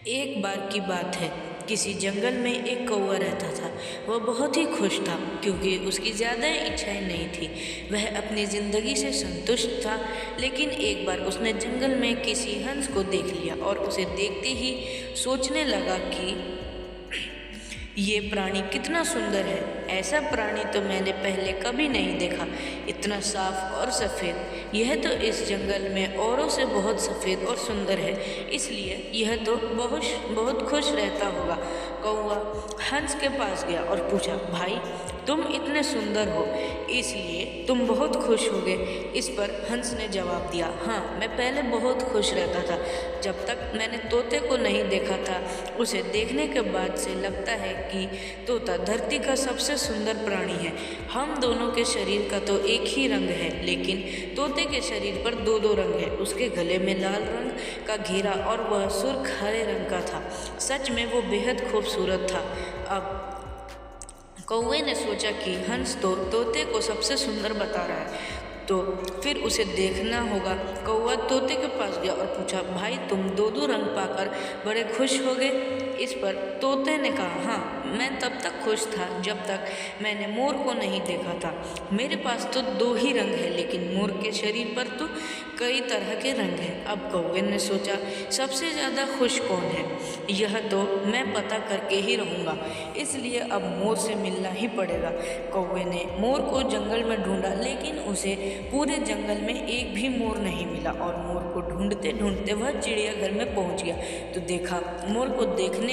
एक बार की बात है, किसी जंगल में एक कौवा रहता था। वह बहुत ही खुश था क्योंकि उसकी ज़्यादा इच्छाएं नहीं थी। वह अपनी ज़िंदगी से संतुष्ट था। लेकिन एक बार उसने जंगल में किसी हंस को देख लिया और उसे देखते ही सोचने लगा कि ये प्राणी कितना सुंदर है। ऐसा प्राणी तो मैंने पहले कभी नहीं देखा, इतना साफ और सफ़ेद। यह तो इस जंगल में औरों से बहुत सफ़ेद और सुंदर है, इसलिए यह तो बहुत बहुत खुश रहता होगा। कौवा हंस के पास गया और पूछा, भाई तुम इतने सुंदर हो, इसलिए तुम बहुत खुश होगे। इस पर हंस ने जवाब दिया, हाँ मैं पहले बहुत खुश रहता था, जब तक मैंने तोते को नहीं देखा था। उसे देखने के बाद से लगता है कि तोता धरती का सबसे सुंदर प्राणी है। हम दोनों के शरीर का तो एक ही रंग है, लेकिन तोते के शरीर पर दो दो रंग है। उसके गले में लाल रंग का घेरा और वह सुर्ख हरे रंग का था। सच में वो बेहद खूबसूरत था। अब कौवे ने सोचा कि हंस तो तोते को सबसे सुंदर बता रहा है, तो फिर उसे देखना होगा। कौवा तोते के पास गया और पूछा, भाई तुम दो दो रंग पाकर बड़े खुश हो गए। इस पर तोते ने कहा, हाँ मैं तब तक खुश था जब तक मैंने मोर को नहीं देखा था। मेरे पास तो दो ही रंग है, लेकिन मोर के शरीर पर तो कई तरह के रंग हैं। अब कौवे ने सोचा, सबसे ज़्यादा खुश कौन है, यह तो मैं पता करके ही रहूँगा, इसलिए अब मोर से मिलना ही पड़ेगा। कौवे ने मोर को जंगल में ढूंढा, लेकिन उसे पूरे जंगल में एक भी मोर नहीं मिला और मोर को ढूंढते ढूंढते वह चिड़ियाघर में पहुंच गया तो देखा मोर को देखने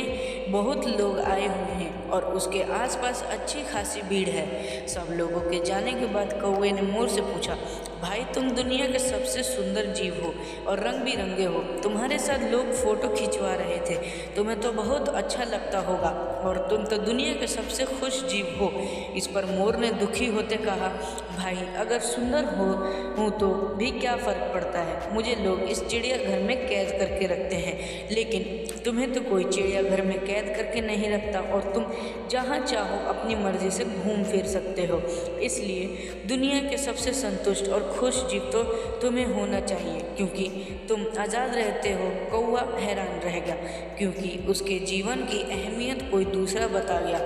बहुत लोग आए हुए हैं और उसके आसपास अच्छी खासी भीड़ है। सब लोगों के जाने के बाद कौवे ने मोर से पूछा, भाई तुम दुनिया के सबसे सुंदर जीव हो और रंग बिरंगे हो, तुम्हारे साथ लोग फोटो खिंचवा रहे थे, तुम्हें तो बहुत अच्छा लगता होगा और तुम तो दुनिया के सबसे खुश जीव हो। इस पर मोर ने दुखी होते कहा, भाई अगर सुंदर हूँ तो भी क्या फ़र्क पड़ता है, मुझे लोग इस चिड़ियाघर में कैद करके रखते हैं, लेकिन तुम्हें तो कोई चिड़ियाघर में कैद करके नहीं रखता और तुम जहाँ चाहो अपनी मर्जी से घूम फिर सकते हो। इसलिए दुनिया के सबसे संतुष्ट और खुश जीव तो तुम्हें होना चाहिए, क्योंकि तुम आज़ाद रहते हो। कौवा हैरान रह गया क्योंकि उसके जीवन की अहमियत कोई दूसरा बता गया।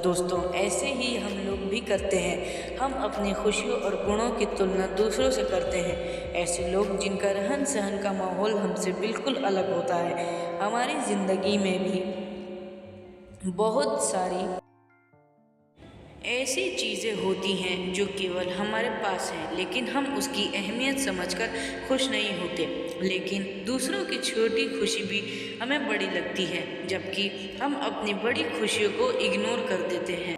दोस्तों, ऐसे ही हम लोग भी करते हैं, हम अपनी खुशियों और गुणों की तुलना दूसरों से करते हैं। ऐसे लोग जिनका रहन सहन का माहौल हमसे बिल्कुल अलग होता है। हमारी ज़िंदगी में भी बहुत सारी ऐसी चीज़ें होती हैं जो केवल हमारे पास हैं, लेकिन हम उसकी अहमियत समझकर खुश नहीं होते। लेकिन दूसरों की छोटी खुशी भी हमें बड़ी लगती है, जबकि हम अपनी बड़ी खुशियों को इग्नोर कर देते हैं।